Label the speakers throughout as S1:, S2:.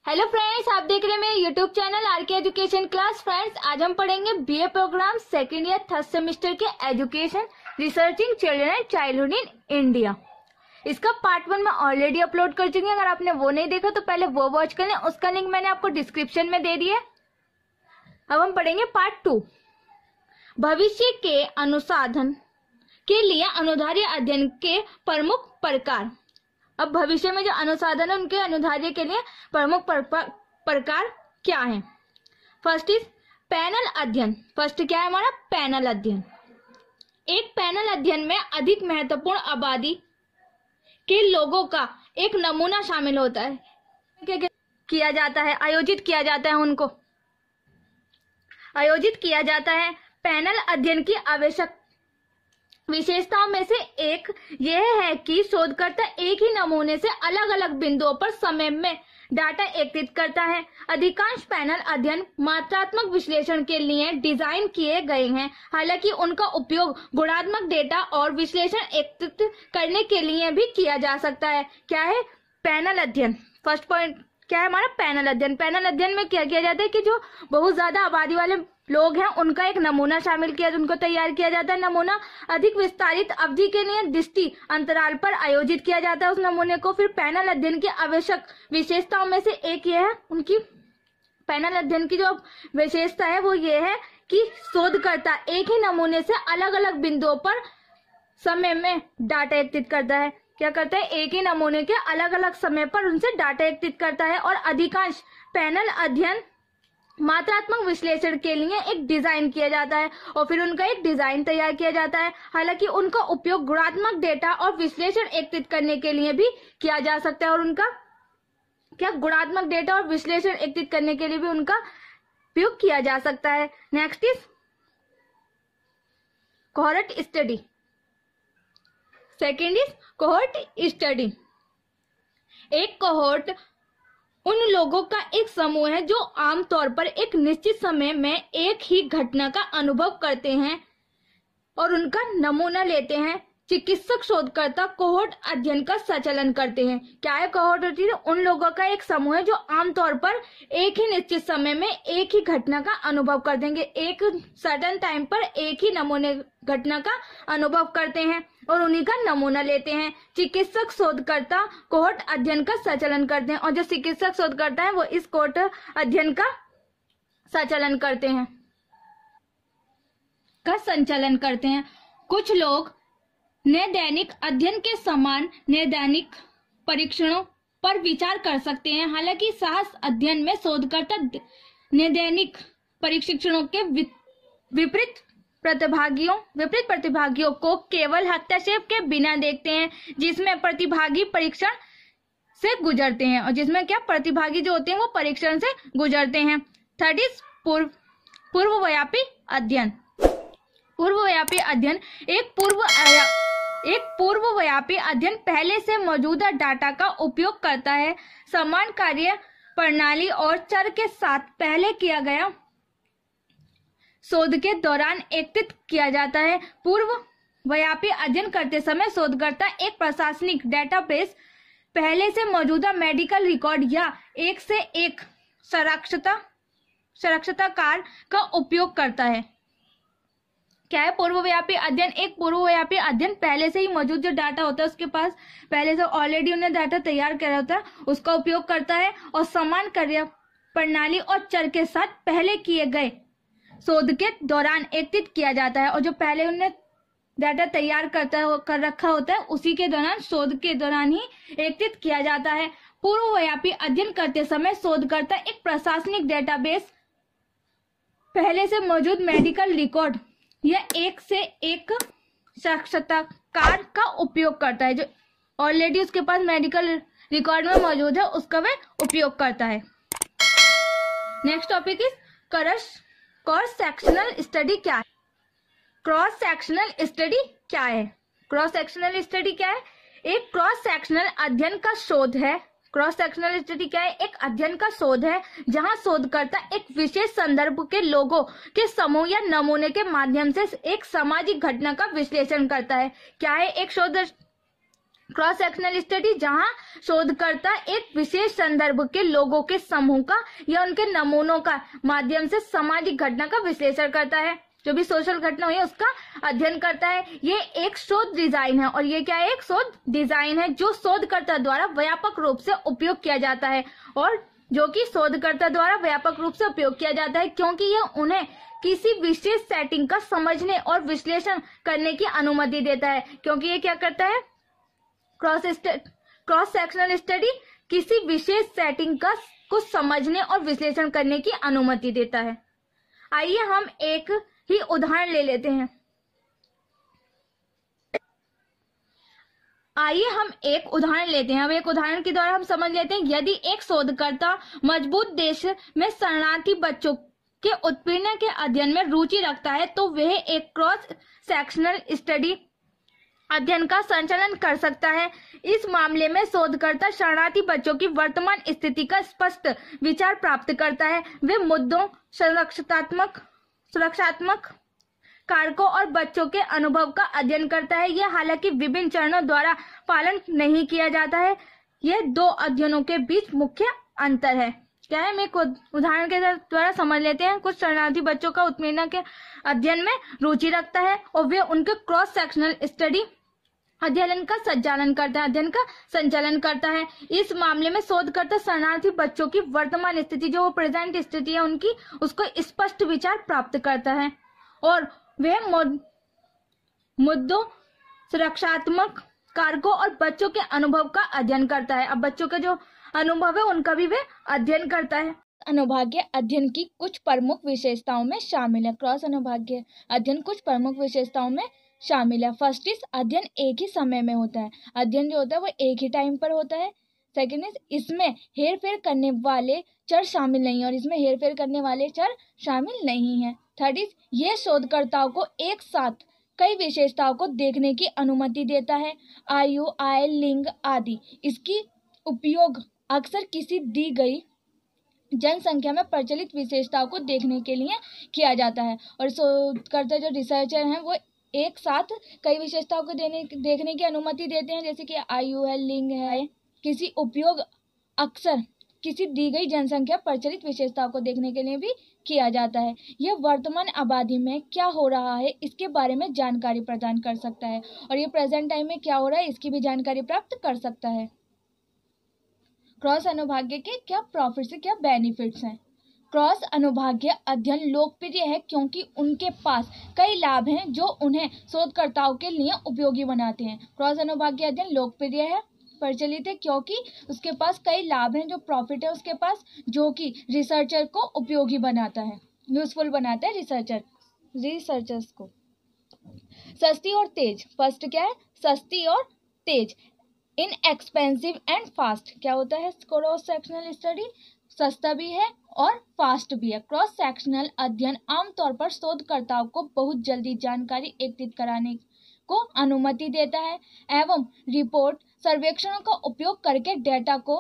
S1: Hello friends, आप देख रहे हैं मेरे YouTube channel RK education class. Friends, आज हम पढ़ेंगे BA program second year third semester के education researching children and childhood in India. इसका पार्ट 1 मैं ऑलरेडी अपलोड कर चुकी हूँ। अगर आपने वो नहीं देखा तो पहले वो वॉच कर लें, उसका लिंक मैंने आपको डिस्क्रिप्शन में दे दिया है। अब हम पढ़ेंगे पार्ट 2, भविष्य के अनुसाधन के लिए अनुधार्य अध्ययन के प्रमुख प्रकार। अब भविष्य में जो अनुसाधन है उनके अनुधार्य के लिए प्रमुख प्रकार क्या है। फर्स्ट इज पैनल अध्ययन। फर्स्ट क्या है हमारा? पैनल अध्ययन। एक पैनल अध्ययन में अधिक महत्वपूर्ण आबादी के लोगों का एक नमूना शामिल होता है। क्या किया जाता है? आयोजित किया जाता है। उनको आयोजित किया जाता है। पैनल अध्ययन की आवश्यक विशेषताओं में से एक यह है कि शोधकर्ता एक ही नमूने से अलग अलग बिंदुओं पर समय में डाटा एकत्रित करता है। अधिकांश पैनल अध्ययन मात्रात्मक विश्लेषण के लिए डिजाइन किए गए हैं, हालांकि उनका उपयोग गुणात्मक डेटा और विश्लेषण एकत्रित करने के लिए भी किया जा सकता है। क्या है पैनल अध्ययन? फर्स्ट पॉइंट क्या है हमारा? पैनल अध्ययन। पैनल अध्ययन में क्या किया जाता है कि जो बहुत ज्यादा आबादी वाले लोग हैं उनका एक नमूना शामिल किया, उनको तैयार किया जाता है। नमूना अधिक विस्तारित अवधि के लिए दृष्टि अंतराल पर आयोजित किया जाता है उस नमूने को। फिर पैनल अध्ययन की आवश्यक विशेषताओं में से एक यह है, उनकी पैनल अध्ययन की जो विशेषता है वो ये है कि शोधकर्ता एक ही नमूने से अलग अलग बिंदुओं पर समय में डाटा एकत्रित करता है। क्या करता है? एक ही नमूने के अलग अलग समय पर उनसे डाटा एकत्रित करता है। और अधिकांश पैनल अध्ययन मात्रात्मक विश्लेषण के लिए एक डिजाइन किया जाता है और फिर उनका एक डिजाइन तैयार किया जाता है, हालांकि उनका उपयोग गुणात्मक डेटा और विश्लेषण एकत्रित करने के लिए भी किया जा सकता है। और उनका क्या गुणात्मक डेटा और विश्लेषण एकत्रित करने के लिए भी उनका उपयोग किया जा सकता है। Next is cohort study. Second is cohort study. एक कोहोर्ट उन लोगों का एक समूह है जो आमतौर पर एक निश्चित समय में एक ही घटना का अनुभव करते हैं और उनका नमूना लेते हैं। चिकित्सक शोधकर्ता कोहोर्ट अध्ययन का संचालन करते हैं। क्या है कोहोर्ट? होती है उन लोगों का एक समूह है जो आमतौर पर एक ही निश्चित समय में एक ही घटना का अनुभव कर देंगे, एक सर्टेन टाइम पर एक ही नमूने घटना का अनुभव करते हैं और उन्हीं का नमूना लेते हैं। चिकित्सक शोधकर्ता कोहोर्ट अध्ययन का संचालन करते हैं और जो चिकित्सक शोधकर्ता है वो इस कोहोर्ट अध्ययन का संचालन करते हैं। कुछ लोग नैदानिक अध्ययन के समान नैदानिक परीक्षणों पर विचार कर सकते हैं, हालांकि साहस अध्ययन में शोधकर्ता नैदानिक परीक्षणों के विपरीत प्रतिभागियों को केवल हस्तक्षेप के बिना देखते हैं, जिसमें प्रतिभागी परीक्षण से गुजरते हैं और जिसमें क्या प्रतिभागी जो होते हैं वो परीक्षण से गुजरते हैं। थर्ड इज पूर्वव्यापी अध्ययन। पूर्वव्यापी अध्ययन एक पूर्वव्यापी अध्ययन पहले से मौजूदा डाटा का उपयोग करता है। समान कार्य प्रणाली और चर के साथ पहले किया गया शोध के दौरान एकत्रित किया जाता है। पूर्वव्यापी अध्ययन करते समय शोधकर्ता एक प्रशासनिक डेटाबेस, पहले से मौजूदा मेडिकल रिकॉर्ड या एक से एक साक्षात्कार का उपयोग करता है। क्या है पूर्वव्यापी अध्ययन? एक पूर्वव्यापी अध्ययन पहले से ही मौजूद जो डाटा होता है उसके पास पहले से ऑलरेडी उन्हें डाटा तैयार किया होता है उसका उपयोग करता है और समान कार्य प्रणाली और चर के साथ पहले किए गए शोध के दौरान एकत्रित किया जाता है। और जो पहले उन्हें डाटा तैयार कर रखा होता है उसी के दौरान शोध के दौरान ही एकत्रित किया जाता है। पूर्वव्यापी अध्ययन करते समय शोधकर्ता एक प्रशासनिक डेटाबेस, पहले से मौजूद मेडिकल रिकॉर्ड या एक से एक साक्षात्कार का उपयोग करता है। जो ऑलरेडी उसके पास मेडिकल रिकॉर्ड में मौजूद है उसका वह उपयोग करता है। Next topic is cross sectional study. क्या है क्रॉस सेक्शनल स्टडी? क्या है क्रॉस सेक्शनल स्टडी? क्या है? एक क्रॉस सेक्शनल अध्ययन का शोध है। क्रॉस सेक्शनल स्टडी क्या है? एक अध्ययन का शोध है जहां शोधकर्ता एक विशेष संदर्भ के लोगों के समूह या नमूने के माध्यम से एक सामाजिक घटना का विश्लेषण करता है। क्या है? एक शोध क्रॉस सेक्शनल स्टडी जहां शोधकर्ता एक विशेष संदर्भ के लोगों के समूह का या उनके नमूनों का माध्यम से सामाजिक घटना का विश्लेषण करता है, जो भी सोशल घटना हुई है उसका अध्ययन करता है। ये एक शोध डिजाइन है, और ये क्या है, एक शोध डिजाइन है जो शोधकर्ता द्वारा व्यापक रूप से उपयोग किया जाता है, और जो कि शोधकर्ता द्वारा व्यापक रूप से उपयोग किया जाता है क्योंकि यह उन्हें किसी विशेष सेटिंग का समझने और विश्लेषण करने की अनुमति देता है। क्योंकि ये क्या करता है, क्रॉस सेक्शनल स्टडी किसी विशेष सेटिंग का को समझने और विश्लेषण करने की अनुमति देता है। आइए हम एक ही उदाहरण ले लेते हैं। अब एक उदाहरण के द्वारा हम समझ लेते हैं। यदि एक शोधकर्ता मजबूत देश में शरणार्थी बच्चों के उत्पीड़न के अध्ययन में रुचि रखता है तो वह एक क्रॉस सेक्शनल स्टडी अध्ययन का संचालन कर सकता है। इस मामले में शोधकर्ता शरणार्थी बच्चों की वर्तमान स्थिति का स्पष्ट विचार प्राप्त करता है। वे मुद्दों, सुरक्षात्मक कारकों और बच्चों के अनुभव का अध्ययन करता है। यह हालांकि विभिन्न चरणों द्वारा पालन नहीं किया जाता है। यह दो अध्ययनों के बीच मुख्य अंतर है। क्या है, हम एक उदाहरण के द्वारा समझ लेते हैं। कुछ शरणार्थी बच्चों का उत्पीड़न के अध्ययन में रुचि रखता है और वे उनके क्रॉस सेक्शनल स्टडी अध्ययन का संचालन करता है। इस मामले में शोधकर्ता शरणार्थी बच्चों की वर्तमान स्थिति, जो वो प्रेजेंट स्थिति है उनकी, उसको स्पष्ट विचार प्राप्त करता है और वह मुद्दों, सुरक्षात्मक कारकों और बच्चों के अनुभव का अध्ययन करता है। अब बच्चों के जो अनुभव है उनका भी वह अध्ययन करता है। अनुभागीय अध्ययन की कुछ प्रमुख विशेषताओं में शामिल है। क्रॉस अनुभागीय अध्ययन कुछ प्रमुख विशेषताओं में शामिल है। फर्स्ट इज, अध्ययन एक ही समय में होता है। अध्ययन जो होता है वो एक ही टाइम पर होता है। सेकेंड इज, इसमें हेरफेर करने वाले चर शामिल नहीं है, और इसमें हेरफेर करने वाले चर शामिल नहीं है। थर्ड इज, ये शोधकर्ताओं को एक साथ कई विशेषताओं को देखने की अनुमति देता है, आयु, आय, लिंग आदि। इसकी उपयोग अक्सर किसी दी गई जनसंख्या में प्रचलित विशेषताओं को देखने के लिए किया जाता है। और शोधकर्ता जो रिसर्चर हैं वो एक साथ कई विशेषताओं को देखने की अनुमति देते हैं, जैसे कि आयु है, लिंग है। किसी उपयोग अक्सर किसी दी गई जनसंख्या प्रचलित विशेषताओं को देखने के लिए भी किया जाता है। यह वर्तमान आबादी में क्या हो रहा है इसके बारे में जानकारी प्रदान कर सकता है, और ये प्रेजेंट टाइम में क्या हो रहा है इसकी भी जानकारी प्राप्त कर सकता है। क्रॉस अनुभागीय के क्या प्रॉफिट्स है, क्या बेनिफिट्स हैं। क्रॉस अनुभागीय अध्ययन लोकप्रिय है क्योंकि उनके पास कई लाभ हैं जो उन्हें शोधकर्ताओं के लिए उपयोगी बनाते हैं। क्रॉस अनुभागीय अध्ययन लोकप्रिय है, प्रचलित है क्योंकि उसके पास कई लाभ हैं, जो प्रॉफिट है उसके पास, जो कि रिसर्चर को उपयोगी बनाता है, यूजफुल बनाता है रिसर्चर्स को। सस्ती और तेज। फर्स्ट क्या है, सस्ती और तेज। Inexpensive and fast. क्या होता है क्रॉस सेक्शनल स्टडी, सस्ता भी है और फास्ट भी है। क्रॉस सेक्शनल अध्ययन आमतौर पर शोधकर्ताओं को बहुत जल्दी जानकारी एकत्रित कराने को अनुमति देता है एवं रिपोर्ट सर्वेक्षणों का उपयोग करके डेटा को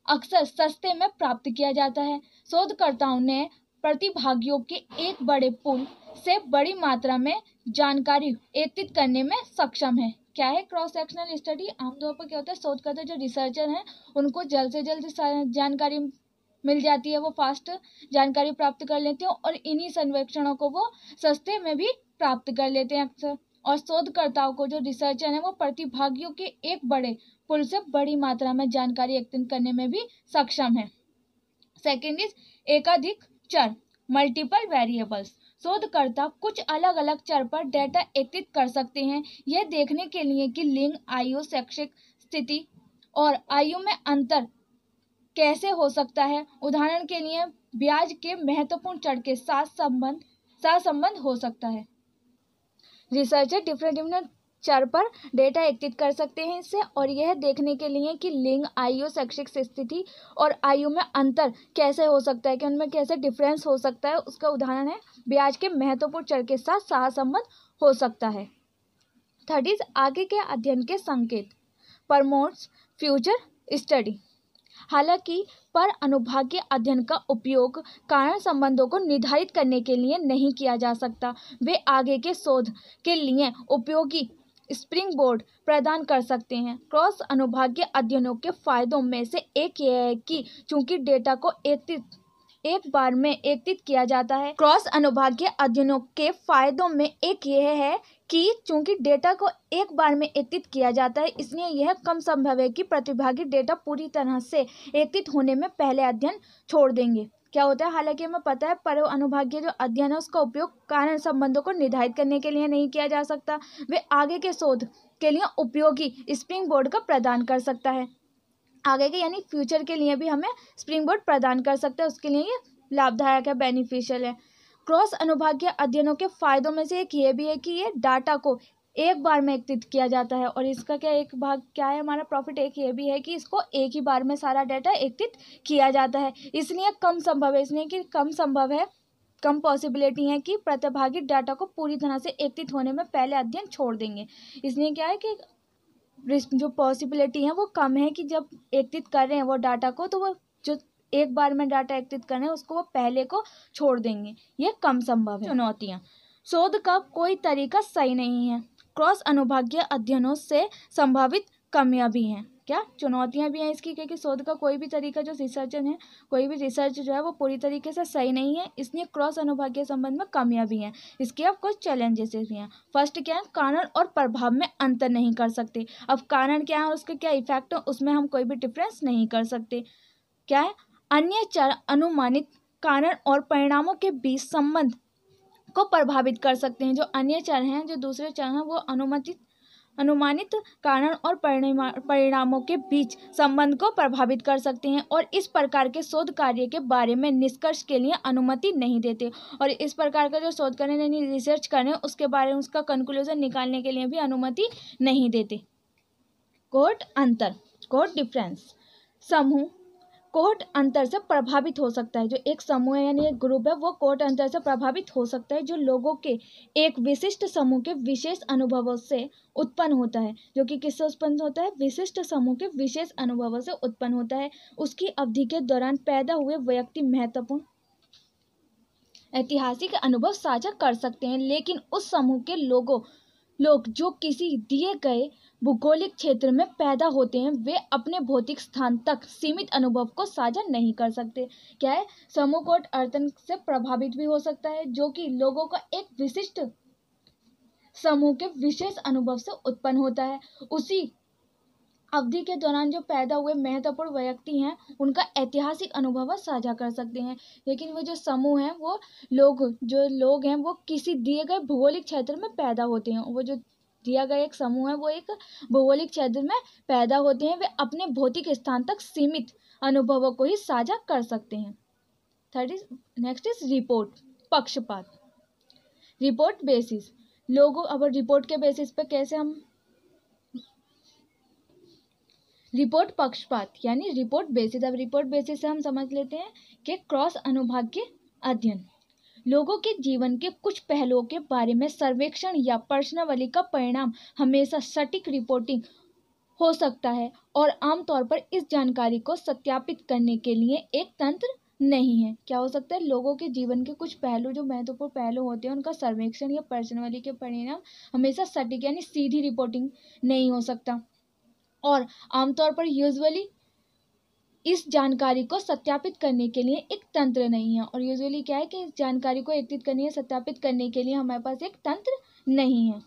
S1: अक्सर सस्ते में प्राप्त किया जाता है। शोधकर्ताओं ने प्रतिभागियों के एक बड़े पूल से बड़ी मात्रा में जानकारी एकत्रित करने में सक्षम है। क्या है क्रॉस सेक्शनल स्टडी, आमतौर पर क्या होता है, शोधकर्ता जो रिसर्चर हैं उनको जल्द से जल्द जानकारी मिल जाती है, वो फास्ट जानकारी प्राप्त कर लेते हैं और इन्हीं सर्वेक्षणों को वो सस्ते में भी प्राप्त कर लेते हैं अक्सर। और शोधकर्ताओं को जो रिसर्चर हैं वो प्रतिभागियों के एक बड़े पूल से बड़ी मात्रा में जानकारी एकत्रित करने में भी सक्षम है। सेकेंड इज एकाधिक चर, मल्टीपल वेरिएबल्स। शोधकर्ता कुछ अलग अलग चर पर डेटा एकत्रित कर सकते हैं, यह देखने के लिए कि लिंग, आयु, शैक्षिक स्थिति और आयु में अंतर कैसे हो सकता है। उदाहरण के लिए ब्याज के महत्वपूर्ण चर के साथ संबंध हो सकता है। रिसर्चर डिफरेंट चर पर डेटा एकत्रित कर सकते हैं इससे, और यह देखने के लिए कि लिंग, आयु, शैक्षिक स्थिति और आयु में अंतर कैसे हो सकता है, कि उनमें कैसे डिफरेंस हो सकता है। उसका उदाहरण है ब्याज के महत्वपूर्ण चर के साथ सहसंबंध हो सकता है। थर्ड इज आगे के अध्ययन के संकेत, प्रमोट्स फ्यूचर स्टडी। हालांकि पर अनुभागीय अध्ययन का उपयोग कारण संबंधों को निर्धारित करने के लिए नहीं किया जा सकता, वे आगे के शोध के लिए उपयोगी स्प्रिंग बोर्ड प्रदान कर सकते हैं। क्रॉस अनुभागीय अध्ययनों के फायदों में से एक यह है कि चूंकि डेटा को एक बार में एकत्रित किया जाता है। क्रॉस अनुभागीय अध्ययनों के फायदों में एक यह है कि चूंकि डेटा को एक बार में एकत्रित किया जाता है, इसलिए यह कम संभव है कि प्रतिभागी डेटा पूरी तरह से एकत्रित होने में पहले अध्ययन छोड़ देंगे। क्या होता है, हालांकि हमें पता है पर अनुभागीय जो अध्ययन है उसका उपयोग कारण संबंधों को निर्धारित करने के लिए नहीं किया जा सकता, वे आगे के शोध के लिए उपयोगी स्प्रिंग बोर्ड का प्रदान कर सकता है। आगे के यानी फ्यूचर के लिए भी हमें स्प्रिंग बोर्ड प्रदान कर सकता है, उसके लिए ये लाभदायक है, बेनिफिशियल है। क्रॉस अनुभागीय अध्ययनों के फायदों में से एक ये भी है कि ये डाटा को एक बार में एकत्रित किया जाता है, और इसका क्या एक भाग क्या है हमारा प्रॉफिट, एक ये भी है कि इसको एक ही बार में सारा डाटा एकत्रित किया जाता है, इसलिए कम संभव है, इसलिए कि कम संभव है, कम पॉसिबिलिटी है कि प्रतिभागी डाटा को पूरी तरह से एकत्रित होने में पहले अध्ययन छोड़ देंगे। इसलिए क्या है कि जो पॉसिबिलिटी है वो कम है कि जब एकत्रित कर रहे हैं वो डाटा को, तो वो जो एक बार में डाटा एकत्रित कर रहे हैं उसको वो पहले को छोड़ देंगे, ये कम संभव है। चुनौतियाँ, शोध का कोई तरीका सही नहीं है। क्रॉस अनुभागीय अध्ययनों से संभावित कमियां भी हैं। क्या चुनौतियां भी हैं इसकी, क्योंकि शोध का कोई भी तरीका जो रिसर्चर है, कोई भी रिसर्च जो है वो पूरी तरीके से सही नहीं है, इसलिए क्रॉस अनुभागीय संबंध में कमियां भी हैं। इसके अब कुछ चैलेंजेस भी हैं। फर्स्ट क्या है, कारण और प्रभाव में अंतर नहीं कर सकते। अब कारण क्या है और उसके क्या इफेक्ट है उसमें हम कोई भी डिफरेंस नहीं कर सकते। क्या है, अन्य चर अनुमानित कारण और परिणामों के बीच संबंध को प्रभावित कर सकते हैं। जो अन्य चर हैं, जो दूसरे चर हैं, वो अनुमानित कारण और परिणामों के बीच संबंध को प्रभावित कर सकते हैं और इस प्रकार के शोध कार्य के बारे में निष्कर्ष के लिए अनुमति नहीं देते, और इस प्रकार का जो शोध करने यानी रिसर्च करने उसके बारे में उसका कंक्लूजन निकालने के लिए भी अनुमति नहीं देते। कोट अंतर, कोट डिफरेंस, समूह कोट अंतर से प्रभावित हो सकता है। जो एक समूह है यानी एक ग्रुप है वो कोट अंतर से प्रभावित हो सकता है, जो लोगों के एक विशिष्ट समूह के विशेष अनुभवों से उत्पन्न होता है। जो कि किससे उत्पन्न होता है, विशिष्ट समूह के विशेष अनुभवों से उत्पन्न होता है। उसकी अवधि के दौरान पैदा हुए व्यक्ति महत्वपूर्ण ऐतिहासिक अनुभव साझा कर सकते हैं, लेकिन उस समूह के लोग जो किसी दिए गए भौगोलिक क्षेत्र में पैदा होते हैं वे अपने भौतिक स्थान तक सीमित अनुभव को साझा नहीं कर सकते। क्या है, समूह कोट अंतर से प्रभावित भी हो सकता है, जो कि लोगों का एक विशिष्ट समूह के विशेष अनुभव से उत्पन्न होता है। उसी अवधि के दौरान जो पैदा हुए महत्वपूर्ण व्यक्ति हैं उनका ऐतिहासिक अनुभव साझा कर सकते हैं, लेकिन वो जो समूह हैं वो लोग हैं वो किसी दिए गए भौगोलिक क्षेत्र में पैदा होते हैं। वो जो दिया गया एक समूह है वो एक भौगोलिक क्षेत्र में पैदा होते हैं, वे अपने भौतिक स्थान तक सीमित अनुभवों को ही साझा कर सकते हैं। नेक्स्ट इज रिपोर्ट, पक्षपात, रिपोर्ट बेसिस, लोगों अब रिपोर्ट के बेसिस पे कैसे हम रिपोर्ट पक्षपात यानी रिपोर्ट बेसिस। अब रिपोर्ट बेसिस से हम समझ लेते हैं कि क्रॉस अनुभागीय अध्ययन लोगों के जीवन के कुछ पहलुओं के बारे में सर्वेक्षण या प्रश्नावली का परिणाम हमेशा सटीक रिपोर्टिंग हो सकता है और आमतौर पर इस जानकारी को सत्यापित करने के लिए एक तंत्र नहीं है। क्या हो सकता है, लोगों के जीवन के कुछ पहलू जो महत्वपूर्ण पहलू होते हैं उनका सर्वेक्षण या प्रश्नावली के परिणाम हमेशा सटीक यानी सीधी रिपोर्टिंग नहीं हो सकता, और आमतौर पर यूजुअली इस जानकारी को सत्यापित करने के लिए एक तंत्र नहीं है। और यूजुअली क्या है कि इस जानकारी को एकत्रित करने या सत्यापित करने के लिए हमारे पास एक तंत्र नहीं है।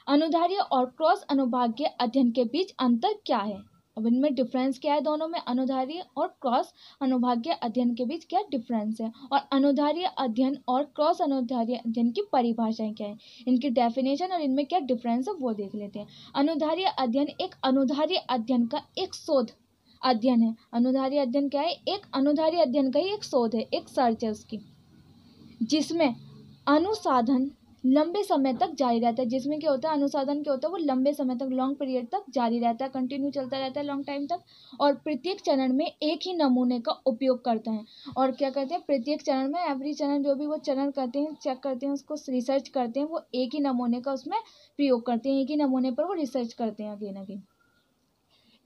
S1: अनुधार्य और क्रॉस अनुभागीय अध्ययन के बीच अंतर क्या है, अब इनमें डिफरेंस क्या है, दोनों में अनुधार्य और क्रॉस अनुभागीय अध्ययन के बीच क्या डिफरेंस है, और अनुधार्य अध्ययन और क्रॉस अनुधार्य अध्ययन की परिभाषाएं क्या है, इनकी डेफिनेशन और इनमें क्या डिफरेंस है वो देख लेते हैं। अनुधार्य अध्ययन एक अनुधार्य अध्ययन का एक शोध अध्ययन है। अनुधार्य अध्ययन क्या है, एक अनुधार्य अध्ययन का ही एक शोध है, एक सर्च है उसकी, जिसमें अनुसाधन लंबे समय तक जारी रहता है। जिसमें क्या होता है, अनुसाधन क्या होता है, वो लंबे समय तक लॉन्ग पीरियड तक जारी रहता है, कंटिन्यू चलता रहता है लॉन्ग टाइम तक, और प्रत्येक चरण में एक ही नमूने का उपयोग करते हैं। और क्या करते हैं, प्रत्येक चरण में एवरी चरण जो भी वो चरण करते हैं, चेक करते हैं, उसको रिसर्च करते हैं, वो एक ही नमूने का उसमें प्रयोग करते हैं, एक ही नमूने पर वो रिसर्च करते हैं अगेन अगेन।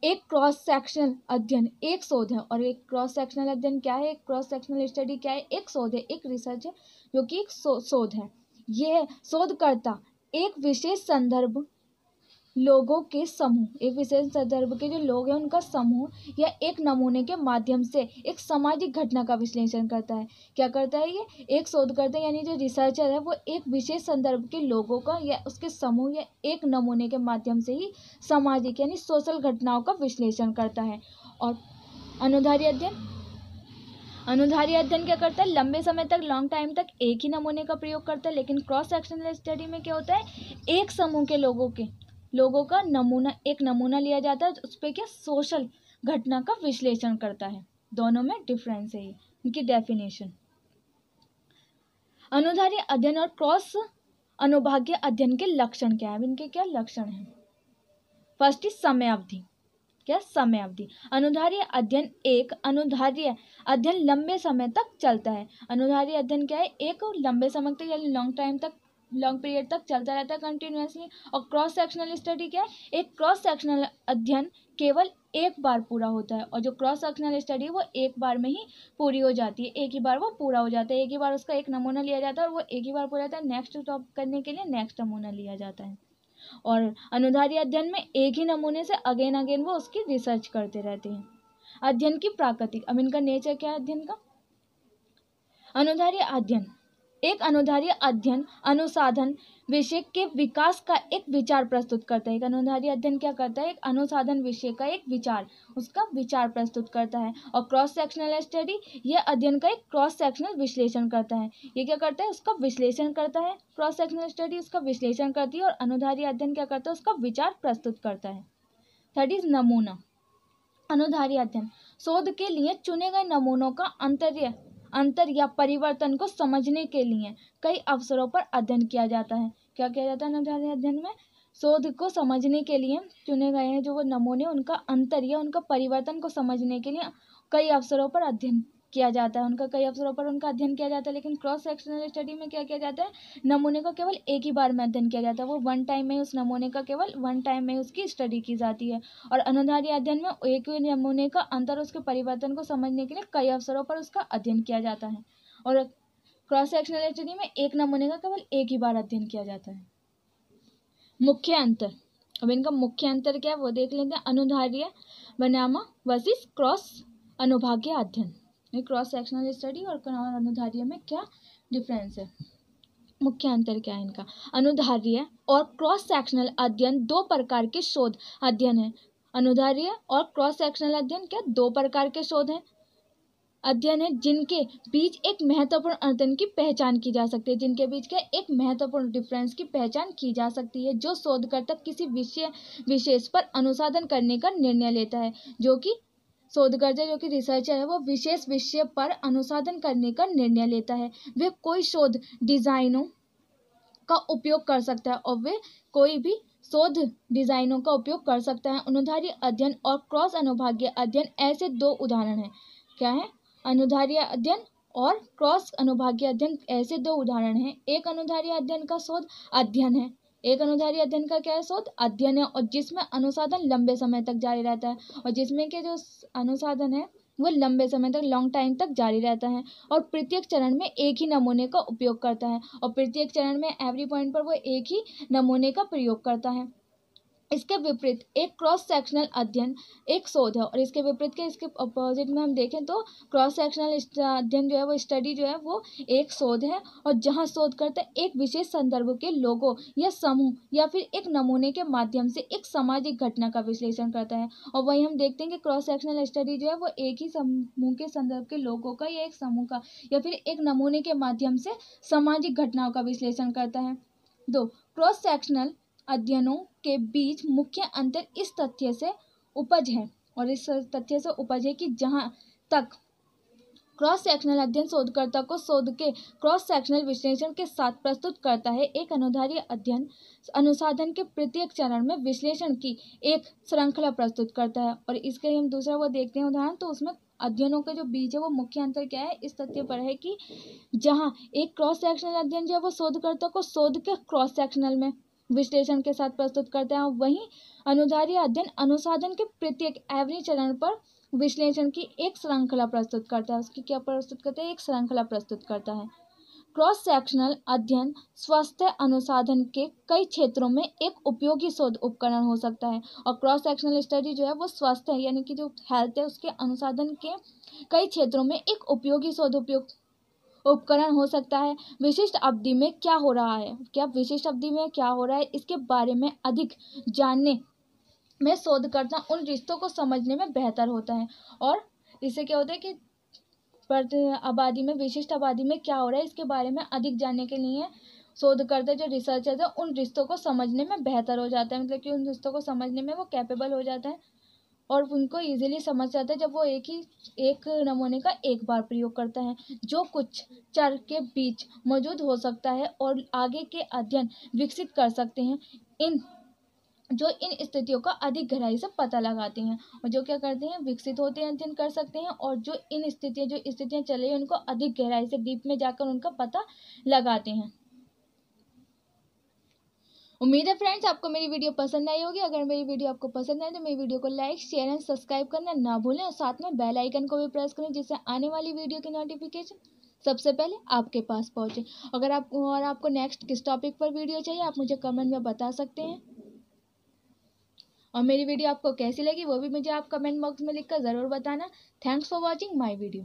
S1: एक क्रॉस सेक्शनल अध्ययन एक शोध है, और एक क्रॉस सेक्शनल अध्ययन क्या है, एक क्रॉस सेक्शनल स्टडी क्या है, एक शोध है, एक रिसर्च है जो कि एक शोध है। यह शोधकर्ता एक विशेष संदर्भ लोगों के समूह, एक विशेष संदर्भ के जो लोग हैं उनका समूह या एक नमूने के माध्यम से एक सामाजिक घटना का विश्लेषण करता है। क्या करता है ये? एक शोधकर्ता यानी जो रिसर्चर है वो एक विशेष संदर्भ के लोगों का या उसके समूह या एक नमूने के माध्यम से ही सामाजिक यानी सोशल घटनाओं का विश्लेषण करता है। और अनुधारी अध्ययन, अनुधारी अध्ययन क्या करता है? लंबे समय तक, लॉन्ग टाइम तक एक ही नमूने का प्रयोग करता है। लेकिन क्रॉस सेक्शनल स्टडी में क्या होता है? एक समूह के लोगों का नमूना, एक नमूना लिया जाता है, उस पर क्या सोशल घटना का विश्लेषण करता है। दोनों में डिफरेंस है, ये इनकी डेफिनेशन। अनुधारी अध्ययन और क्रॉस अनुभागीय अध्ययन के लक्षण क्या है? इनके क्या लक्षण हैं? फर्स्ट इज समय अवधि। क्या? समय अवधि। अनुधारी अध्ययन, एक अनुधारी अध्ययन लंबे समय तक चलता है। अनुधारी अध्ययन क्या है? एक लंबे समय तक यानी लॉन्ग पीरियड तक चलता रहता है कंटिन्यूअसली। और क्रॉस सेक्शनल स्टडी क्या है? एक क्रॉस सेक्शनल अध्ययन केवल एक बार पूरा होता है। और जो क्रॉस सेक्शनल स्टडी है वो एक बार में ही पूरी हो जाती है, एक ही बार वो पूरा हो जाता है, एक ही बार उसका एक नमूना लिया जाता है और वो एक ही बार पूरा होता है। नेक्स्ट टॉप करने के लिए नेक्स्ट नमूना लिया जाता है। और अनुधारी अध्ययन में एक ही नमूने से अगेन वो उसकी रिसर्च करते रहते हैं। अध्ययन की प्राकृतिक, अब इनका नेचर क्या है अध्ययन का? अनुधारी अध्ययन, एक अनुधारी अध्ययन अनुसाधन विषय के विकास का एक विचार प्रस्तुत करता है। एक अनुधारी अध्ययन क्या करता है? एक अनुसाधन विषय का एक विचार, उसका विचार प्रस्तुत करता है। और क्रॉस सेक्शनल स्टडी यह अध्ययन का एक क्रॉस सेक्शनल विश्लेषण करता है। ये क्या करता है? उसका विश्लेषण करता है। क्रॉस सेक्शनल स्टडी उसका विश्लेषण करती है और अनुधारी अध्ययन क्या करता है? उसका विचार प्रस्तुत करता है। थर्ड इज नमूना। अनुधारी अध्ययन शोध के लिए चुने गए नमूनों का अंतर या परिवर्तन को समझने के लिए कई अवसरों पर अध्ययन किया जाता है। क्या किया जाता है अनुधारी अध्ययन में? शोध को समझने के लिए चुने गए हैं जो वो नमूने, उनका अंतर या उनका परिवर्तन को समझने के लिए कई अवसरों पर अध्ययन किया जाता है। उनका अध्ययन किया जाता है। लेकिन क्रॉस सेक्शनल स्टडी में क्या किया जाता है? नमूने का केवल एक ही बार में अध्ययन किया जाता है। वो वन टाइम में उस नमूने का केवल वन टाइम में उसकी स्टडी की जाती है। और अनुधारी अध्ययन में एक ही नमूने का अंतर, उसके परिवर्तन को समझने के लिए कई अवसरों पर उसका अध्ययन किया जाता है। और क्रॉस सेक्शनल स्टडी में एक नमूने का केवल एक ही बार अध्ययन किया जाता है। मुख्य अंतर, अब इनका मुख्य अंतर क्या है वो देख लेते हैं। अनुधारीय बनाम वर्सेस क्रॉस अनुभागीय अध्ययन। क्रॉस सेक्शनल स्टडी और अनुधारीय में क्या डिफरेंस है, मुख्य अंतर क्या है इनका? अनुधारीय और क्रॉस सेक्शनल अध्ययन दो प्रकार के शोध अध्ययन है। अनुधारीय और क्रॉस सेक्शनल अध्ययन क्या? दो प्रकार के शोध हैं, अध्ययन है जिनके बीच एक महत्वपूर्ण अंतर की पहचान की जा सकती है। जिनके बीच के एक महत्वपूर्ण डिफरेंस की पहचान की जा सकती है। जो शोधकर्ता किसी विषय विशेष पर अनुसंधान करने का निर्णय लेता है, जो कि शोधकर्ता जो कि रिसर्चर है वो विशेष विषय पर अनुसंधान करने का निर्णय लेता है। वे कोई शोध डिजाइनों का उपयोग कर सकता है और वे कोई भी शोध डिजाइनों का उपयोग कर सकता है। अनुधारी अध्ययन और क्रॉस अनुभागीय अध्ययन ऐसे दो उदाहरण हैं। क्या है? अनुधारी अध्ययन और क्रॉस अनुभागीय अध्ययन ऐसे दो उदाहरण हैं। एक अनुधारी अध्ययन का शोध अध्ययन है, एक अनुधारी अध्ययन का क्या है? शोध अध्ययन है, और जिसमें अनुसंधान लंबे समय तक जारी रहता है। और जिसमें के जो अनुसंधान है वो लंबे समय तक, लॉन्ग टाइम तक जारी रहता है और प्रत्येक चरण में एक ही नमूने का उपयोग करता है। और प्रत्येक चरण में एवरी पॉइंट पर वो एक ही नमूने का प्रयोग करता है। इसके विपरीत एक क्रॉस सेक्शनल अध्ययन एक शोध है। और इसके विपरीत के, इसके अपोजिट में हम देखें तो क्रॉस सेक्शनल अध्ययन जो है वो स्टडी जो है वो एक शोध है, और जहां शोधकर्ता एक विशेष संदर्भ के लोगों या समूह या फिर एक नमूने के माध्यम से एक सामाजिक घटना का विश्लेषण करता है। और वहीं हम देखते हैं कि क्रॉस सेक्शनल स्टडी जो है वो एक ही समूह के संदर्भ के लोगों का या एक समूह का या फिर एक नमूने के माध्यम से सामाजिक घटनाओं का विश्लेषण करता है। दो, क्रॉस सेक्शनल अध्ययनों के बीच मुख्य अंतर इस तथ्य से उपज है, और इस तथ्य से उपज है कि जहां तक क्रॉस सेक्शनल अध्ययन शोधकर्ता को शोध के क्रॉस सेक्शनल विश्लेषण के साथ प्रस्तुत करता है, एक अनुधारी अध्ययन अनुसंधान के प्रत्येक चरण में विश्लेषण की एक श्रृंखला प्रस्तुत करता है। और इसके हम दूसरा वो देखते हैं उदाहरण, तो उसमें अध्ययनों के जो बीच है वो मुख्य अंतर क्या है इस तथ्य पर है कि जहां एक क्रॉस सेक्शनल अध्ययन जो है वो शोधकर्ता को शोध के क्रॉस सेक्शनल में विश्लेषण के साथ प्रस्तुत करते हैं, वहीं अनुधारी अध्ययन अनुसंधान के प्रत्येक एवरी चरण पर विश्लेषण की एक श्रृंखला प्रस्तुत करता है। उसकी क्या प्रस्तुत करता है? एक श्रृंखला प्रस्तुत करता है। क्रॉस सेक्शनल अध्ययन स्वास्थ्य अनुसंधान के कई क्षेत्रों में एक उपयोगी शोध उपकरण हो सकता है। और क्रॉस सेक्शनल स्टडी जो है वो स्वास्थ्य यानी कि जो हेल्थ है उसके अनुसंधान के कई क्षेत्रों में एक उपयोगी शोध उपकरण हो सकता है। विशिष्ट अवधि में क्या हो रहा है, क्या विशिष्ट अवधि में क्या हो रहा है इसके बारे में अधिक जानने में शोधकर्ता उन रिश्तों को समझने में बेहतर होता है। और इससे क्या होता है कि आबादी में विशिष्ट आबादी में क्या हो रहा है इसके बारे में अधिक जानने के लिए शोधकर्ता जो रिसर्चर है उन रिश्तों को समझने में बेहतर हो जाता है, मतलब कि उन रिश्तों को समझने में वो कैपेबल हो जाता है और उनको इजीली समझ जाता है जब वो एक नमूने का एक बार प्रयोग करता है जो कुछ चर के बीच मौजूद हो सकता है और आगे के अध्ययन विकसित कर सकते हैं जो इन स्थितियों का अधिक गहराई से पता लगाते हैं और जो क्या करते हैं विकसित होते हैं अध्ययन कर सकते हैं और जो स्थितियां चल रही हैं उनको अधिक गहराई से डीप में जाकर उनका पता लगाते हैं। उम्मीद है फ्रेंड्स आपको मेरी वीडियो पसंद आई होगी। अगर मेरी वीडियो आपको पसंद आए तो मेरी वीडियो को लाइक शेयर एंड सब्सक्राइब करना ना भूलें और साथ में बेल आइकन को भी प्रेस करें जिससे आने वाली वीडियो की नोटिफिकेशन सबसे पहले आपके पास पहुंचे। अगर आपको नेक्स्ट किस टॉपिक पर वीडियो चाहिए आप मुझे कमेंट में बता सकते हैं और मेरी वीडियो आपको कैसी लगी वो भी मुझे आप कमेंट बॉक्स में लिखकर ज़रूर बताना। Thanks for watching my video.